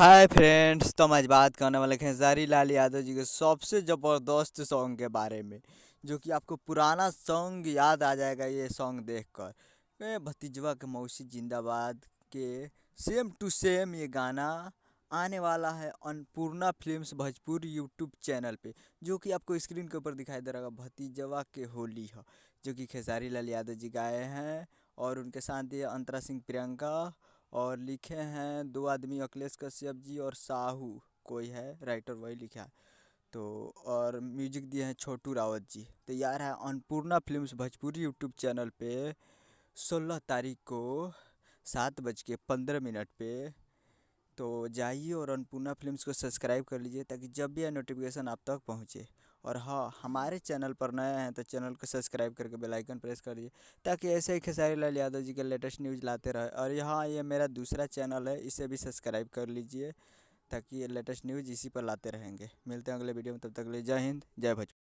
Hi friends, तो हम आज बात करने वाले खेसारी लाल यादव जी के सबसे ज़बरदस्त सॉन्ग के बारे में, जो कि आपको पुराना सॉन्ग याद आ जाएगा ये सॉन्ग देखकर। भतीजवा के मौसी जिंदाबाद के सेम टू सेम ये गाना आने वाला है Annapurna films Bhojpur YouTube channel पे, जो कि आपको स्क्रीन के ऊपर दिखाई दे रहा होगा। भतीजवा के होली है, जो कि खेसारी लाल यादव जी गाए हैं, और उनके साथ ये अंतरा सिंह प्रियंका, और लिखे हैं दो आदमी, अखिलेश कश्यप जी और साहू कोई है राइटर, वही लिखा है। तो और म्यूजिक दिए हैं छोटू रावत जी। तैयार है Annapurna films Bhojpuri YouTube channel पे 16 तारीख को 7:15 पे। तो जाइए और अन्नपूर्णा फिल्म्स को सब्सक्राइब कर लीजिए, ताकि जब भी यह नोटिफिकेशन आप तक पहुँचे। और हाँ, हमारे चैनल पर नए हैं तो चैनल को सब्सक्राइब करके बेल आइकन प्रेस कर दीजिए, ताकि ऐसे ही खेसारी लाल यादव जी के लेटेस्ट न्यूज़ लाते रहे। और यहाँ ये मेरा दूसरा चैनल है, इसे भी सब्सक्राइब कर लीजिए, ताकि ये लेटेस्ट न्यूज़ इसी पर लाते रहेंगे। मिलते हैं अगले वीडियो में, तब तक के लिए जय हिंद जय भोजपुरी।